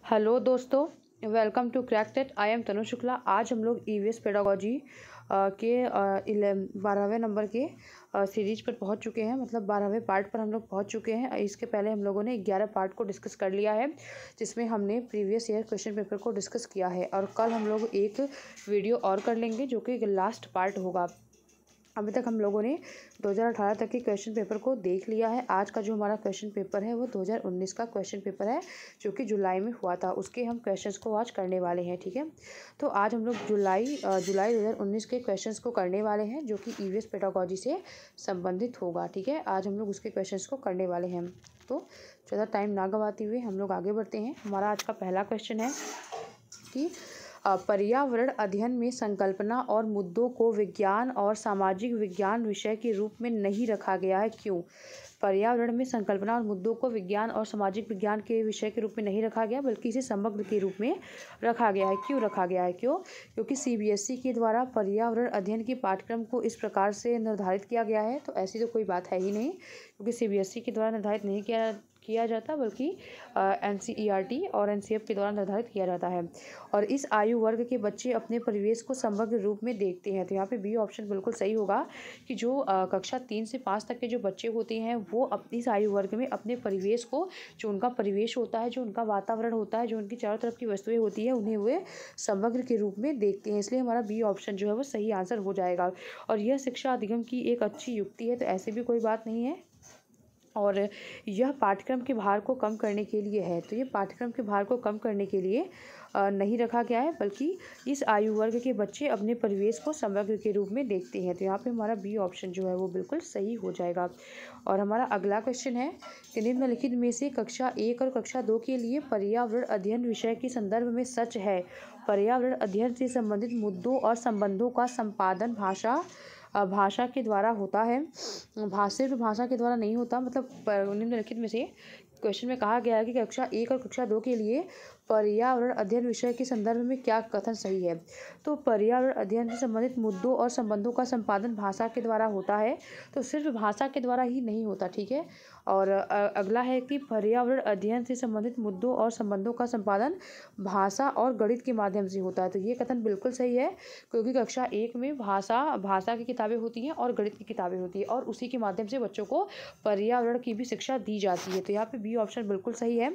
Hello दोस्तों, welcome to Crack TET. I am Tanu Shukla. आज हम लोग ईवीएस पेडागोजी के 12वें नंबर के सीरीज पर पहुंच चुके हैं। मतलब 12वें पार्ट पर हम लोग पहुंच चुके हैं। इसके पहले हम लोगों ने 11 पार्ट को डिस्कस कर लिया है, जिसमें हमने प्रीवियस ईयर क्वेश्चन पेपर को डिस्कस किया है। और कल हम लोग एक वीडियो और कर लेंगे जो कि लास्ट पार्ट होगा। अभी तक हम लोगों ने 2018 तक के क्वेश्चन पेपर को देख लिया है। आज का जो हमारा क्वेश्चन पेपर है वो 2019 का क्वेश्चन पेपर है, जो कि जुलाई में हुआ था। उसके हम क्वेश्चंस को आज करने वाले हैं। ठीक है, तो आज हम लोग जुलाई 2019 के क्वेश्चंस को करने वाले हैं, जो कि ईवीएस पेडागोजी से संबंधित होगा। ठीक है, आज हम लोग उसके क्वेश्चंस को करने वाले हैं। तो ज़्यादा टाइम ना गवाते हुए हम लोग आगे बढ़ते हैं। हमारा आज का पहला क्वेश्चन है कि पर्यावरण अध्ययन में संकल्पना और मुद्दों को विज्ञान और सामाजिक विज्ञान विषय के रूप में नहीं रखा गया है, क्यों? पर्यावरण में संकल्पना और मुद्दों को विज्ञान और सामाजिक विज्ञान के विषय के रूप में नहीं रखा गया, बल्कि इसे समग्र के रूप में रखा गया है। क्यों रखा गया है? क्योंकि सीबीएसई के द्वारा पर्यावरण अध्ययन के पाठ्यक्रम को इस प्रकार से निर्धारित किया गया है। तो ऐसी तो कोई बात है ही नहीं, क्योंकि सीबीएसई के द्वारा निर्धारित नहीं किया जाता, बल्कि एनसीईआरटी और एनसीएफ के द्वारा निर्धारित किया जाता है। और इस आयु वर्ग के बच्चे अपने परिवेश को समग्र रूप में देखते हैं। तो यहाँ पे बी ऑप्शन बिल्कुल सही होगा कि जो कक्षा 3 से 5 तक के जो बच्चे होते हैं वो अपनी इस आयु वर्ग में अपने परिवेश को, जो उनका परिवेश होता है, जो उनका वातावरण होता है, जो उनकी चारों तरफ की वस्तुएं होती है, उन्हें वे समग्र के रूप में देखते हैं। इसलिए हमारा बी ऑप्शन जो है वो सही आंसर हो जाएगा। और यह शिक्षा अधिगम की एक अच्छी युक्ति है, तो ऐसी भी कोई बात नहीं है। और यह पाठ्यक्रम के भार को कम करने के लिए है। तो ये पाठ्यक्रम के भार को कम करने के लिए नहीं रखा गया है, बल्कि इस आयु वर्ग के बच्चे अपने परिवेश को समग्र के रूप में देखते हैं। तो यहाँ पे हमारा बी ऑप्शन जो है वो बिल्कुल सही हो जाएगा। और हमारा अगला क्वेश्चन है कि निम्नलिखित में से कक्षा 1 और कक्षा 2 के लिए पर्यावरण अध्ययन विषय के संदर्भ में सच है। पर्यावरण अध्ययन से संबंधित मुद्दों और संबंधों का संपादन भाषा के द्वारा होता है। सिर्फ भाषा के द्वारा नहीं होता। मतलब निम्नलिखित में से क्वेश्चन में कहा गया है कि कक्षा 1 और कक्षा 2 के लिए पर्यावरण अध्ययन विषय के संदर्भ में क्या कथन सही है। तो पर्यावरण अध्ययन से संबंधित मुद्दों और संबंधों का संपादन भाषा के द्वारा होता है, तो सिर्फ भाषा के द्वारा ही नहीं होता। ठीक है, और अगला है कि पर्यावरण अध्ययन से संबंधित मुद्दों और संबंधों का संपादन भाषा और गणित के माध्यम से होता है। तो ये कथन बिल्कुल सही है, क्योंकि कक्षा 1 में भाषा की किताबें होती हैं और गणित की किताबें होती है, और उसी के माध्यम से बच्चों को पर्यावरण की भी शिक्षा दी जाती है। तो यहाँ पे बी ऑप्शन बिल्कुल सही है।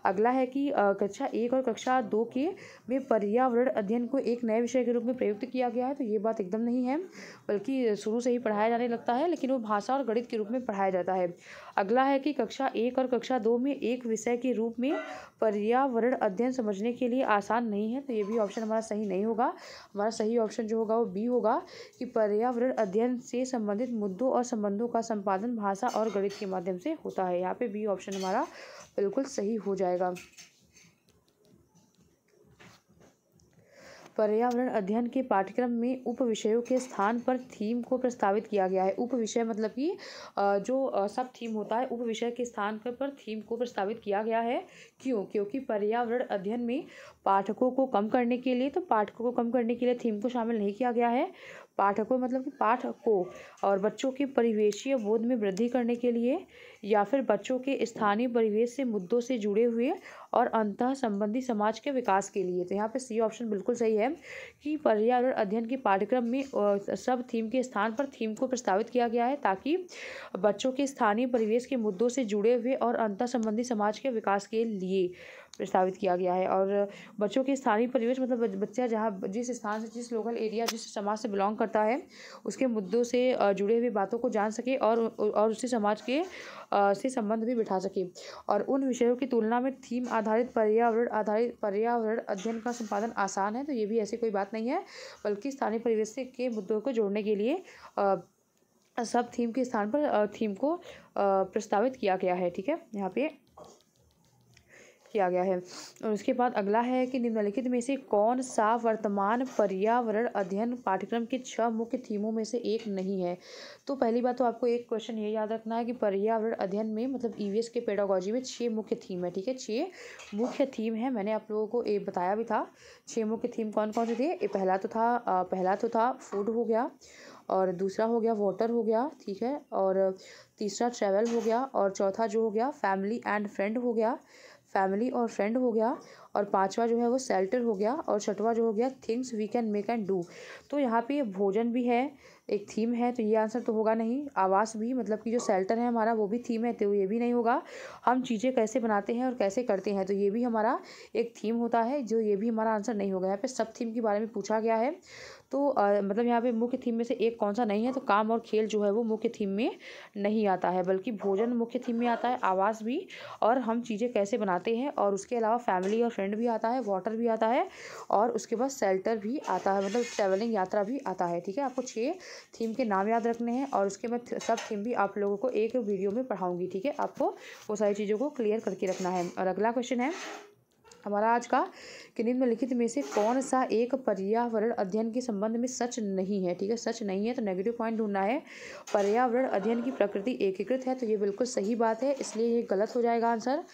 अगला है कि कक्षा 1 और कक्षा 2 के में पर्यावरण अध्ययन को एक नए विषय के रूप में प्रयुक्त किया गया है। तो ये बात एकदम नहीं है, बल्कि शुरू से ही पढ़ाया जाने लगता है, लेकिन वो भाषा और गणित के रूप में पढ़ाया जाता है। अगला है कि कक्षा 1 और कक्षा 2 में एक विषय के रूप में पर्यावरण अध्ययन समझने के लिए आसान नहीं है। तो ये भी ऑप्शन हमारा सही नहीं होगा। हमारा सही ऑप्शन जो होगा वो बी होगा कि पर्यावरण अध्ययन से संबंधित मुद्दों और संबंधों का संपादन भाषा और गणित के माध्यम से होता है। यहाँ पे बी ऑप्शन हमारा बिल्कुल सही हो जाएगा। पर्यावरण अध्ययन के पाठ्यक्रम में उप विषयों के स्थान पर थीम को प्रस्तावित किया गया है। उप विषय मतलब कि जो सब थीम होता है, उप विषय के स्थान पर थीम को प्रस्तावित किया गया है। क्यों? क्योंकि पर्यावरण अध्ययन में पाठकों को कम करने के लिए थीम को शामिल नहीं किया गया है। पाठकों मतलब कि पाठ को और बच्चों के परिवेशीय बोध में वृद्धि करने के लिए, या फिर बच्चों के स्थानीय परिवेश से मुद्दों से जुड़े हुए और अंतः संबंधी समाज के विकास के लिए। तो यहाँ पे सी ऑप्शन बिल्कुल सही है कि पर्यावरण अध्ययन के पाठ्यक्रम में सब थीम के स्थान पर थीम को प्रस्तावित किया गया है, ताकि बच्चों के स्थानीय परिवेश के मुद्दों से जुड़े हुए और अंतः संबंधी समाज के विकास के लिए प्रस्तावित किया गया है। और बच्चों के स्थानीय परिवेश मतलब बच्चा जहाँ जिस स्थान से, जिस लोकल एरिया, जिस समाज से बिलोंग करता है, उसके मुद्दों से जुड़े हुए बातों को जान सके और उससे समाज के से संबंध भी बिठा सके। और उन विषयों की तुलना में थीम आधारित पर्यावरण अध्ययन का संपादन आसान है। तो ये भी ऐसी कोई बात नहीं है, बल्कि स्थानीय परिवेश के मुद्दों को जोड़ने के लिए सब थीम के स्थान पर थीम को प्रस्तावित किया गया है। ठीक है, यहाँ पे किया गया है। और उसके बाद अगला है कि निम्नलिखित में से कौन सा वर्तमान पर्यावरण अध्ययन पाठ्यक्रम के 6 मुख्य थीमों में से एक नहीं है। तो पहली बात तो आपको एक क्वेश्चन ये याद रखना है कि पर्यावरण अध्ययन में मतलब ईवीएस के पेडागोजी में 6 मुख्य थीम है। ठीक है, 6 मुख्य थीम है। मैंने आप लोगों को एक बताया भी था 6 मुख्य थीम कौन कौन से थे। पहला तो था फूड हो गया, और दूसरा हो गया वाटर हो गया। ठीक है, और तीसरा ट्रैवल हो गया, और चौथा जो हो गया फैमिली एंड फ्रेंड हो गया। फैमिली और फ्रेंड हो गया, और पांचवा जो है वो शेल्टर हो गया, और छठवा जो हो गया things we can make and do. तो यहाँ पे भोजन भी है, एक थीम है, तो ये आंसर तो होगा नहीं। आवास भी, मतलब कि जो शेल्टर है हमारा वो भी थीम है, तो ये भी नहीं होगा। हम चीज़ें कैसे बनाते हैं और कैसे करते हैं, तो ये भी हमारा एक थीम होता है, जो ये भी हमारा आंसर नहीं होगा। यहाँ पे सब थीम के बारे में पूछा गया है, तो मतलब यहाँ पे मुख्य थीम में से एक कौन सा नहीं है, तो काम और खेल जो है वो मुख्य थीम में नहीं आता है, बल्कि भोजन मुख्य थीम में आता है, आवास भी, और हम चीज़ें कैसे बनाते हैं, और उसके अलावा फैमिली और फ्रेंड भी आता है, वाटर भी आता है, और उसके बाद शेल्टर भी आता है, मतलब ट्रैवलिंग यात्रा भी आता है। ठीक है, आपको 6 थीम के नाम याद रखने हैं, और उसके मैं सब थीम भी आप लोगों को एक वीडियो में पढ़ाऊंगी। ठीक है, आपको वो सारी चीज़ों को क्लियर करके रखना है। और अगला क्वेश्चन है हमारा आज का कि निम्नलिखित में से कौन सा एक पर्यावरण अध्ययन के संबंध में सच नहीं है। ठीक है, सच नहीं है तो नेगेटिव पॉइंट ढूंढना है। पर्यावरण अध्ययन की प्रकृति एकीकृत है, तो ये बिल्कुल सही बात है, इसलिए ये गलत हो जाएगा आंसर।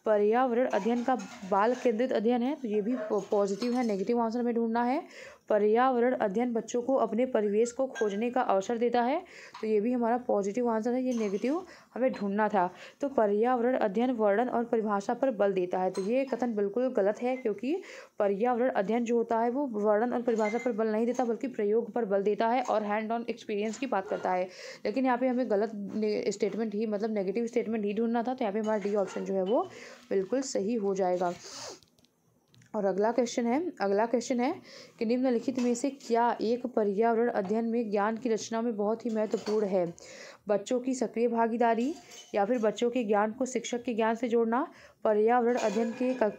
पर्यावरण अध्ययन का बाल केंद्रित अध्ययन है, तो ये भी पॉजिटिव है, नेगेटिव आंसर में ढूंढना है। पर्यावरण अध्ययन बच्चों को अपने परिवेश को खोजने का अवसर देता है, तो ये भी हमारा पॉजिटिव आंसर है, ये नेगेटिव हमें ढूंढना था। तो पर्यावरण अध्ययन वर्णन और परिभाषा पर बल देता है, तो ये कथन बिल्कुल गलत है, क्योंकि पर्यावरण अध्ययन जो होता है वो वर्णन और परिभाषा पर बल नहीं देता, बल्कि प्रयोग पर बल देता है और हैंड ऑन एक्सपीरियंस की बात करता है। लेकिन यहाँ पे हमें गलत स्टेटमेंट ही, मतलब नेगेटिव स्टेटमेंट ही ढूंढना था, तो यहाँ पे हमारा डी ऑप्शन जो है वो बिल्कुल सही हो जाएगा। और अगला क्वेश्चन है कि निम्नलिखित में से क्या एक पर्यावरण अध्ययन में ज्ञान की रचना में बहुत ही महत्वपूर्ण है। बच्चों की सक्रिय भागीदारी, या फिर बच्चों के ज्ञान को शिक्षक के ज्ञान से जोड़ना, पर्यावरण अध्ययन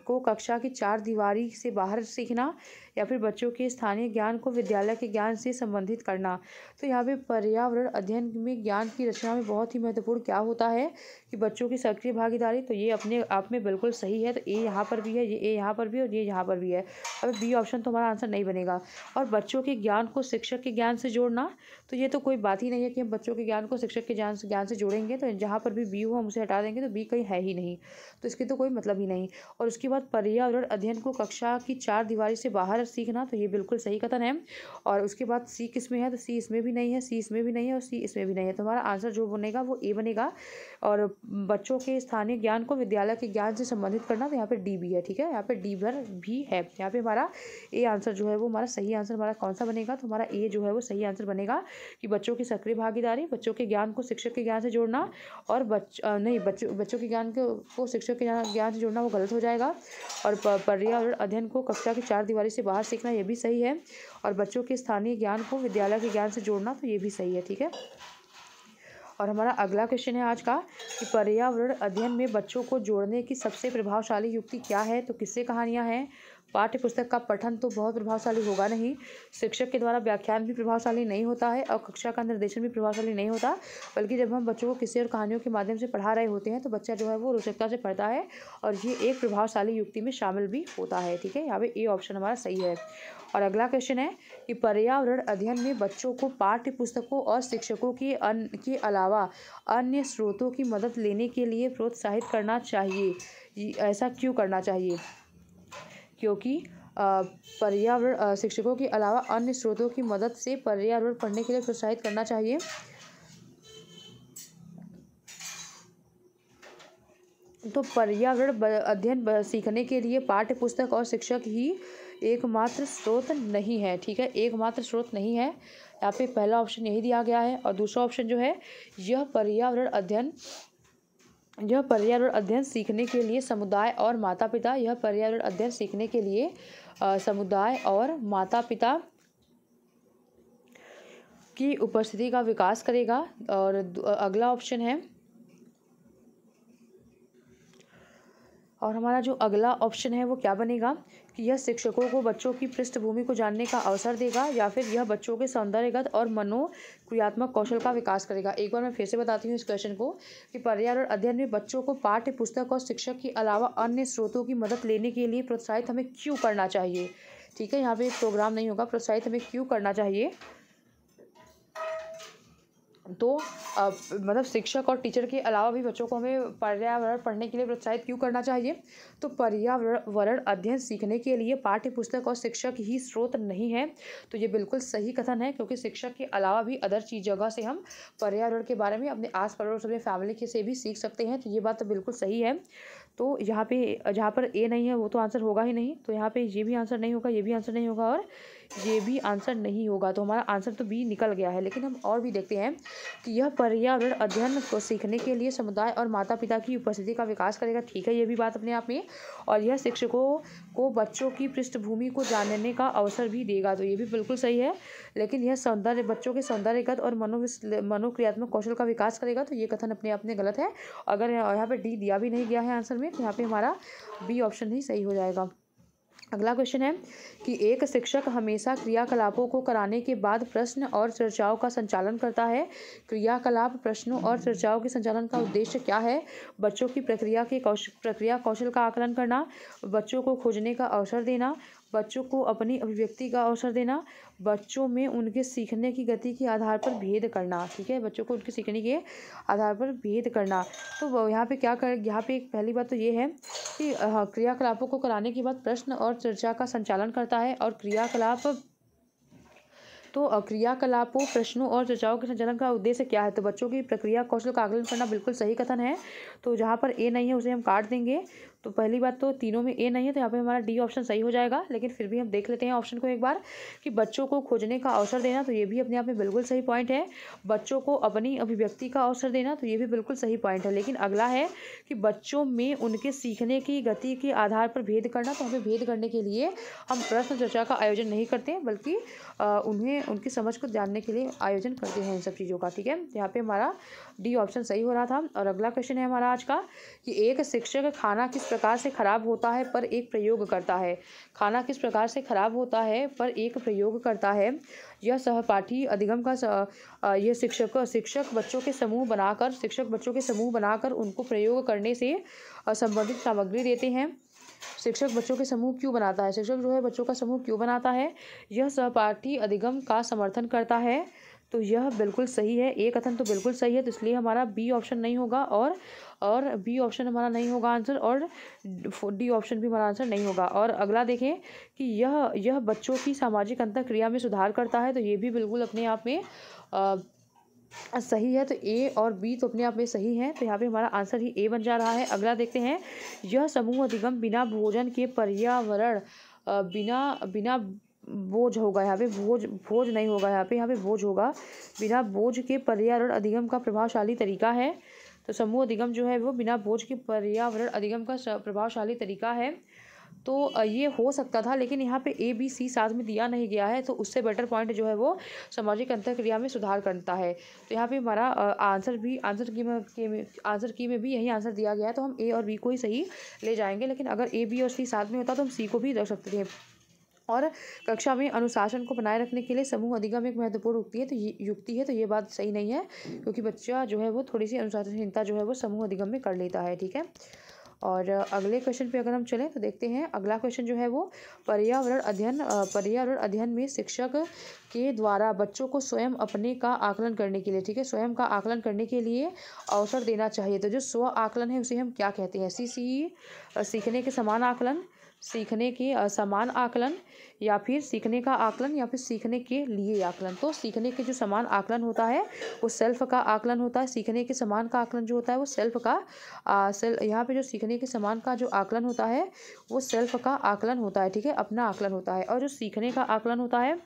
को कक्षा की 4 दीवारी से बाहर सीखना, या फिर बच्चों के स्थानीय ज्ञान को विद्यालय के ज्ञान से संबंधित करना। तो यहाँ पे पर्यावरण अध्ययन में ज्ञान की रचना में बहुत ही महत्वपूर्ण क्या होता है कि बच्चों की सक्रिय भागीदारी, तो ये अपने आप में बिल्कुल सही है, तो ए यहाँ पर भी है, ये ए यहाँ पर भी है, और ये यहाँ पर भी है। अब बी ऑप्शन तो हमारा आंसर नहीं बनेगा। और बच्चों के ज्ञान को शिक्षक के ज्ञान से जोड़ना, तो ये तो कोई बात ही नहीं है कि हम बच्चों के ज्ञान को शिक्षक के ज्ञान से जोड़ेंगे, तो जहाँ पर भी बी हो हम उसे हटा देंगे, तो बी कहीं है ही नहीं, तो इसकी तो कोई मतलब ही नहीं। और उसके बाद पर्यावरण अध्ययन को कक्षा की 4 दीवारी से बाहर सीखना, तो ये बिल्कुल सही कथन है। और उसके बाद सी किस में है, तो सी इसमें भी नहीं है, सी इसमें भी नहीं है, और सी इसमें भी नहीं है, तो हमारा आंसर जो बनेगा वो ए बनेगा। और बच्चों के स्थानीय ज्ञान को विद्यालय के ज्ञान से संबंधित करना, तो यहाँ पे डी भी है। ठीक है, यहाँ पे डी भर भी है, यहाँ पे हमारा ए आंसर जो है वो हमारा सही आंसर हमारा कौन सा बनेगा, तो हमारा ए जो है वो सही आंसर बनेगा कि बच्चों की सक्रिय भागीदारी, बच्चों के ज्ञान को शिक्षक के ज्ञान से जोड़ना, और बच्चों के ज्ञान को शिक्षक के ज्ञान से जोड़ना वो गलत हो जाएगा। और पर्यावरण अध्ययन को कक्षा की 4 दीवारी से बाहर सीखना, ये भी सही है। और बच्चों के स्थानीय ज्ञान को विद्यालय के ज्ञान से जोड़ना, तो ये भी सही है। ठीक है, और हमारा अगला क्वेश्चन है आज का कि पर्यावरण अध्ययन में बच्चों को जोड़ने की सबसे प्रभावशाली युक्ति क्या है। तो किससे कहानियाँ हैं। पाठ्य पुस्तक का पठन तो बहुत प्रभावशाली होगा नहीं, शिक्षक के द्वारा व्याख्यान भी प्रभावशाली नहीं होता है, और कक्षा का निर्देशन भी प्रभावशाली नहीं होता, बल्कि जब हम बच्चों को किस्से और कहानियों के माध्यम से पढ़ा रहे होते हैं तो बच्चा जो है वो रोचकता से पढ़ता है, और ये एक प्रभावशाली युक्ति में शामिल भी होता है। ठीक है, यहाँ पे ए ऑप्शन हमारा सही है। और अगला क्वेश्चन है कि पर्यावरण अध्ययन में बच्चों को पाठ्य पुस्तकों और शिक्षकों के अलावा अन्य स्रोतों की मदद लेने के लिए प्रोत्साहित करना चाहिए। ऐसा क्यों करना चाहिए, क्योंकि पर्यावरण शिक्षकों के अलावा अन्य स्रोतों की मदद से पर्यावरण पढ़ने के लिए प्रोत्साहित करना चाहिए। तो पर्यावरण अध्ययन सीखने के लिए पाठ्य पुस्तक और शिक्षक ही एकमात्र स्रोत नहीं है। ठीक है, एकमात्र स्रोत नहीं है, यहाँ पे पहला ऑप्शन यही दिया गया है। और दूसरा ऑप्शन जो है यह पर्यावरण अध्ययन सीखने के लिए समुदाय और माता पिता, यह पर्यावरण अध्ययन सीखने के लिए समुदाय और माता पिता की उपस्थिति का विकास करेगा। और अगला ऑप्शन है, और हमारा जो अगला ऑप्शन है वो क्या बनेगा कि यह शिक्षकों को बच्चों की पृष्ठभूमि को जानने का अवसर देगा, या फिर यह बच्चों के सौंदर्यगत और मनोक्रियात्मक कौशल का विकास करेगा। एक बार मैं फिर से बताती हूँ इस क्वेश्चन को कि पर्यावरण अध्ययन में बच्चों को पाठ्य पुस्तक और शिक्षक के अलावा अन्य स्रोतों की मदद लेने के लिए प्रोत्साहित हमें क्यों करना चाहिए। ठीक है, यहाँ पे प्रोग्राम नहीं होगा, प्रोत्साहित हमें क्यों करना चाहिए। तो मतलब शिक्षक और टीचर के अलावा भी बच्चों को हमें पर्यावरण पढ़ने के लिए प्रोत्साहित क्यों करना चाहिए। तो पर्यावरण अध्ययन सीखने के लिए पाठ्य पुस्तक और शिक्षक ही स्रोत नहीं है, तो ये बिल्कुल सही कथन है, क्योंकि शिक्षक के अलावा भी अदर चीज जगह से हम पर्यावरण के बारे में अपने आस पड़ोस अपने फैमिली के से भी सीख सकते हैं, तो ये बात तो बिल्कुल सही है। तो यहाँ पे जहाँ पर ए नहीं है वो तो आंसर होगा ही नहीं, तो यहाँ पे ये भी आंसर नहीं होगा, ये भी आंसर नहीं होगा और ये भी आंसर नहीं होगा। तो हमारा आंसर तो बी निकल गया है। लेकिन हम और भी देखते हैं कि यह पर्यावरण अध्ययन को सीखने के लिए समुदाय और माता पिता की उपस्थिति का विकास करेगा। ठीक है, ये भी बात अपने आप में। और यह शिक्षकों को बच्चों की पृष्ठभूमि को जानने का अवसर भी देगा, तो ये भी बिल्कुल सही है। लेकिन यह बच्चों के सौंदर्यगत और मनोक्रियात्मक कौशल का विकास करेगा, तो ये कथन अपने आप में गलत है। अगर यहाँ पे डी दिया भी नहीं गया है आंसर में, तो यहाँ पे हमारा बी ऑप्शन ही सही हो जाएगा। अगला क्वेश्चन है कि एक शिक्षक हमेशा क्रियाकलापों को कराने के बाद प्रश्न और चर्चाओं का संचालन करता है। क्रियाकलाप, प्रश्नों और चर्चाओं के संचालन का उद्देश्य क्या है? बच्चों की प्रक्रिया कौशल का आकलन करना, बच्चों को खोजने का अवसर देना, बच्चों को अपनी अभिव्यक्ति का अवसर देना, बच्चों में उनके सीखने की गति के आधार पर भेद करना। ठीक है, बच्चों को उनके सीखने के आधार पर भेद करना। तो यहाँ पे क्या कर यहाँ पे पहली बात तो ये है कि क्रियाकलापों को कराने के बाद प्रश्न और चर्चा का संचालन करता है। और क्रियाकलापों, प्रश्नों और चर्चाओं के संचालन का उद्देश्य क्या है? तो बच्चों की प्रक्रिया कौशल का आकलन करना बिल्कुल सही कथन है। तो जहाँ पर ए नहीं है उसे हम काट देंगे। तो पहली बात तो तीनों में ए नहीं है, तो यहाँ पे हमारा डी ऑप्शन सही हो जाएगा। लेकिन फिर भी हम देख लेते हैं ऑप्शन को एक बार कि बच्चों को खोजने का अवसर देना, तो ये भी अपने आप में बिल्कुल सही पॉइंट है। बच्चों को अपनी अभिव्यक्ति का अवसर देना, तो ये भी बिल्कुल सही पॉइंट है। लेकिन अगला है कि बच्चों में उनके सीखने की गति के आधार पर भेद करना, तो हमें भेद करने के लिए हम प्रश्न चर्चा का आयोजन नहीं करते, बल्कि उन्हें उनकी समझ को जानने के लिए आयोजन करते हैं इन सब चीज़ों का। ठीक है, यहाँ पे हमारा डी ऑप्शन सही हो रहा था। और अगला क्वेश्चन है हमारा आज का कि एक शिक्षक खाना किस प्रकार से खराब होता है पर एक प्रयोग करता है। खाना किस प्रकार से खराब होता है पर एक प्रयोग करता है। यह सहपाठी अधिगम का यह शिक्षक बच्चों के समूह बनाकर उनको प्रयोग करने से संबंधित सामग्री देते हैं। शिक्षक बच्चों के समूह क्यों बनाता है? शिक्षक जो है बच्चों का समूह क्यों बनाता है? यह सहपाठी अधिगम का समर्थन करता है, तो यह बिल्कुल सही है। ए कथन तो बिल्कुल सही है, तो इसलिए हमारा बी ऑप्शन नहीं होगा और बी ऑप्शन हमारा नहीं होगा आंसर, और डी ऑप्शन भी हमारा आंसर नहीं होगा। और अगला देखें कि यह बच्चों की सामाजिक अंतःक्रिया में सुधार करता है, तो ये भी बिल्कुल अपने आप में सही है। तो ए और बी तो अपने आप में सही है, तो यहाँ पे हमारा आंसर ही ए बन जा रहा है। अगला देखते हैं, यह समूह अधिगम बिना भोजन के पर्यावरण बिना बोझ होगा। यहाँ पे भोज नहीं होगा, यहाँ पे भोज होगा। बिना बोझ के पर्यावरण अधिगम का प्रभावशाली तरीका है। तो समूह अधिगम जो है वो बिना बोझ के पर्यावरण अधिगम का प्रभावशाली तरीका है। तो ये हो सकता था, लेकिन यहाँ पे ए बी सी साथ में दिया नहीं गया है, तो उससे बेटर पॉइंट जो है वो सामाजिक अंतःक्रिया में सुधार करता है। तो यहाँ पे हमारा आंसर की में भी यही आंसर दिया गया है, तो हम ए और बी को ही सही ले जाएंगे। लेकिन अगर ए बी और सी साथ में होता तो हम सी को भी रख सकते थे। और कक्षा में अनुशासन को बनाए रखने के लिए समूह अधिगम एक महत्वपूर्ण युक्ति है, तो ये बात सही नहीं है, क्योंकि बच्चा जो है वो थोड़ी सी अनुशासनहीनता जो है वो समूह अधिगम में कर लेता है। ठीक है, और अगले क्वेश्चन पे अगर हम चलें तो देखते हैं अगला क्वेश्चन जो है वो पर्यावरण अध्ययन में शिक्षक के द्वारा बच्चों को स्वयं अपने का आकलन करने के लिए, ठीक है, स्वयं का आकलन करने के लिए अवसर देना चाहिए। तो जो स्व आकलन है उसे हम क्या कहते हैं? सीखने के समान आकलन, सीखने के समान आकलन, या फिर सीखने का आकलन, या फिर सीखने के लिए आकलन। तो सीखने के जो समान आकलन होता है वो सेल्फ का आकलन होता है। सीखने के समान का आकलन जो होता है वो सेल्फ का यहाँ पे जो सीखने के समान का जो आकलन होता है वो सेल्फ का आकलन होता है। ठीक है, अपना आकलन होता है। और जो सीखने का आकलन होता है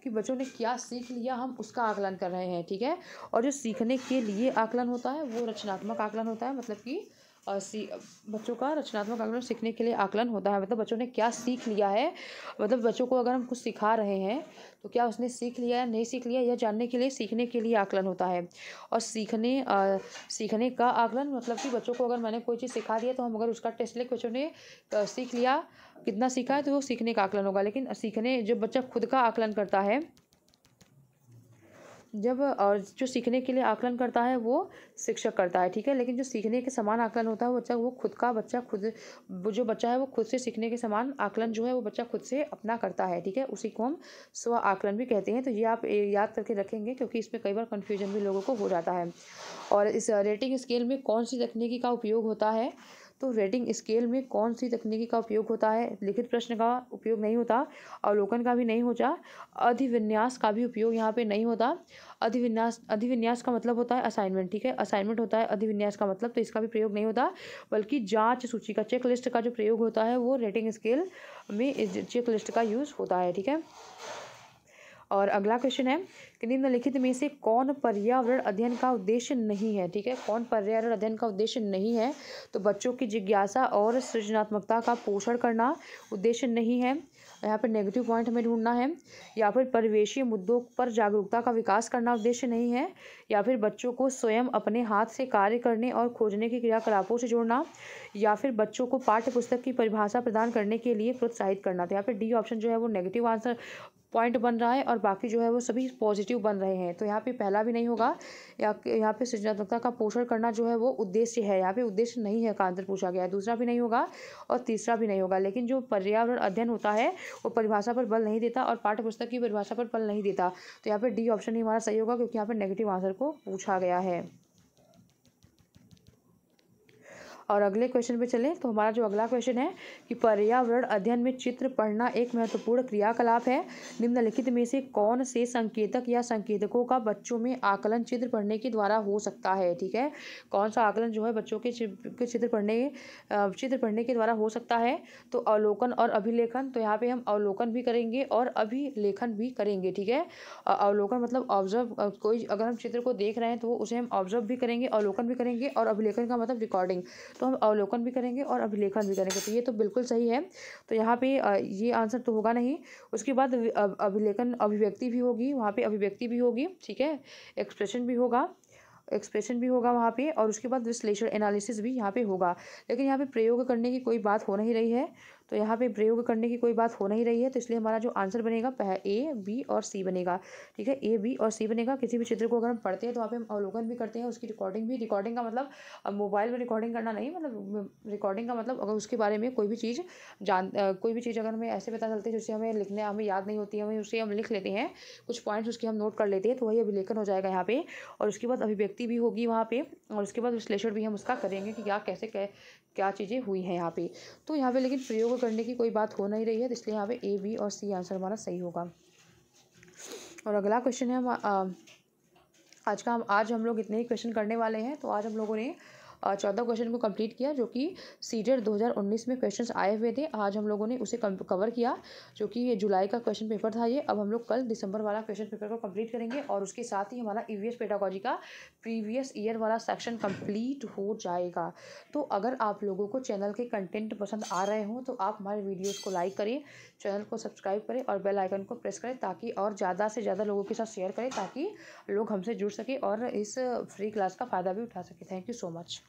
कि बच्चों ने क्या सीख लिया, हम उसका आकलन कर रहे हैं। ठीक है, और जो सीखने के लिए आकलन होता है वो रचनात्मक आकलन होता है। मतलब कि बच्चों का रचनात्मक आकलन सीखने के लिए आकलन होता है। मतलब बच्चों ने क्या सीख लिया है, मतलब बच्चों को अगर हम कुछ सिखा रहे हैं तो क्या उसने सीख लिया या नहीं सीख लिया, यह जानने के लिए सीखने के लिए आकलन होता है। और सीखने का आकलन मतलब कि बच्चों को अगर मैंने कोई चीज़ सिखा दिया तो हम अगर उसका टेस्ट ले बच्चों ने सीख लिया, कितना सीखा है, तो वो सीखने का आकलन होगा। लेकिन जब बच्चा खुद का आकलन करता है और जो सीखने के लिए आकलन करता है वो शिक्षक करता है। ठीक है, लेकिन जो सीखने के समान आकलन होता है वो जो बच्चा है वो खुद से सीखने के समान आकलन जो है वो बच्चा खुद से अपना करता है। ठीक है, उसी को हम स्व आकलन भी कहते हैं। तो ये आप याद करके रखेंगे, क्योंकि इसमें कई बार कन्फ्यूजन भी लोगों को हो जाता है। और इस रेटिंग स्केल में कौन सी तकनीकी का उपयोग होता है? तो रेटिंग स्केल में कौन सी तकनीकी का उपयोग होता है? लिखित प्रश्न का उपयोग नहीं होता, अवलोकन का भी नहीं होता, अधिविन्यास का भी उपयोग यहाँ पे नहीं होता। अधिविन्यास का मतलब होता है असाइनमेंट, ठीक है, असाइनमेंट होता है अधिविन्यास का मतलब, तो इसका भी प्रयोग नहीं होता, बल्कि जांच सूची का, चेकलिस्ट का जो प्रयोग होता है वो रेटिंग स्केल में चेकलिस्ट का यूज़ होता है, ठीक है। और अगला क्वेश्चन है कि निम्नलिखित में से कौन पर्यावरण अध्ययन का उद्देश्य नहीं है? ठीक है, कौन पर्यावरण अध्ययन का उद्देश्य नहीं है? तो बच्चों की जिज्ञासा और सृजनात्मकता का पोषण करना उद्देश्य नहीं है, यहाँ पर नेगेटिव पॉइंट हमें ढूंढना है, या फिर परिवेशीय मुद्दों पर जागरूकता का विकास करना उद्देश्य नहीं है, या फिर बच्चों को स्वयं अपने हाथ से कार्य करने और खोजने के क्रियाकलापों से जोड़ना, या फिर बच्चों को पाठ्य पुस्तक की परिभाषा प्रदान करने के लिए प्रोत्साहित करना। तो यहाँ पे डी ऑप्शन जो है वो नेगेटिव आंसर पॉइंट बन रहा है और बाकी जो है वो सभी पॉजिटिव बन रहे हैं। तो यहाँ पे पहला भी नहीं होगा, या यहाँ पे सृजनात्मकता का पोषण करना जो है वो उद्देश्य है, यहाँ पे उद्देश्य नहीं है का आंसर पूछा गया है। दूसरा भी नहीं होगा और तीसरा भी नहीं होगा। लेकिन जो पर्यावरण अध्ययन होता है वो परिभाषा पर बल नहीं देता और पाठ्य पुस्तक की परिभाषा पर बल नहीं देता। तो यहाँ पे डी ऑप्शन ही हमारा सही होगा, क्योंकि यहाँ पे नेगेटिव आंसर को पूछा गया है। और अगले क्वेश्चन पे चलें तो हमारा जो अगला क्वेश्चन है कि पर्यावरण अध्ययन में चित्र पढ़ना एक महत्वपूर्ण क्रियाकलाप है। निम्नलिखित में से कौन से संकेतक या संकेतकों का बच्चों में आकलन चित्र पढ़ने के द्वारा हो सकता है? ठीक है, कौन सा आकलन जो है बच्चों के चित्र पढ़ने के द्वारा हो सकता है? तो अवलोकन और अभिलेखन। तो यहाँ पे हम अवलोकन भी करेंगे और अभिलेखन भी करेंगे, ठीक है। अवलोकन मतलब ऑब्जर्व, कोई अगर हम चित्र को देख रहे हैं तो उसे हम ऑब्जर्व भी करेंगे, अवलोकन भी करेंगे, और अभिलेखन का मतलब रिकॉर्डिंग। तो हम अवलोकन भी करेंगे और अभिलेखन भी करेंगे। तो ये तो बिल्कुल सही है, तो यहाँ पे ये आंसर तो होगा नहीं। उसके बाद अभिलेखन, अभिव्यक्ति भी होगी, वहाँ पे अभिव्यक्ति भी होगी, ठीक है, एक्सप्रेशन भी होगा वहाँ पे, और उसके बाद विश्लेषण, एनालिसिस भी यहाँ पे होगा। लेकिन यहाँ पे प्रयोग करने की कोई बात हो नहीं रही है, तो यहाँ पे प्रयोग करने की कोई बात हो नहीं रही है, तो इसलिए हमारा जो आंसर बनेगा ए, बी और सी बनेगा, ठीक है, ए, बी और सी बनेगा। किसी भी चित्र को अगर हम पढ़ते हैं तो वहाँ पे हम अवलोकन भी करते हैं, उसकी रिकॉर्डिंग भी, रिकॉर्डिंग का मतलब मोबाइल में रिकॉर्डिंग करना नहीं, मतलब रिकॉर्डिंग का मतलब अगर उसके बारे में कोई भी चीज़ कोई भी चीज़ अगर हमें ऐसे पता चलती है जिससे हमें याद नहीं होती है, हमें उसे हम लिख लेते हैं, कुछ पॉइंट्स उसके हम नोट कर लेते हैं, तो वही अभिलेखन हो जाएगा यहाँ पे। और उसके बाद अभिव्यक्ति भी होगी वहाँ पे, और उसके बाद विश्लेषण भी हम उसका करेंगे कि क्या चीज़ें हुई हैं यहाँ पे। तो यहाँ पे लेकिन प्रयोग करने की कोई बात हो नहीं रही है, तो इसलिए यहाँ पे ए, बी और सी आंसर हमारा सही होगा। और अगला क्वेश्चन है आज हम लोग इतने ही क्वेश्चन करने वाले हैं। तो आज हम लोगों ने 14 क्वेश्चन को कंप्लीट किया, जो कि सीटेट 2019 में क्वेश्चंस आए हुए थे। आज हम लोगों ने उसे कवर किया, जो कि ये जुलाई का क्वेश्चन पेपर था ये। अब हम लोग कल दिसंबर वाला क्वेश्चन पेपर को कंप्लीट करेंगे, और उसके साथ ही हमारा ईवीएस पेडागोजी का प्रीवियस ईयर वाला सेक्शन कंप्लीट हो जाएगा। तो अगर आप लोगों को चैनल के कंटेंट पसंद आ रहे हों तो आप हमारे वीडियोज़ को लाइक करें, चैनल को सब्सक्राइब करें और बेल आइकन को प्रेस करें, ताकि और ज़्यादा से ज़्यादा लोगों के साथ शेयर करें, ताकि लोग हमसे जुड़ सके और इस फ्री क्लास का फ़ायदा भी उठा सके। Thank you so much.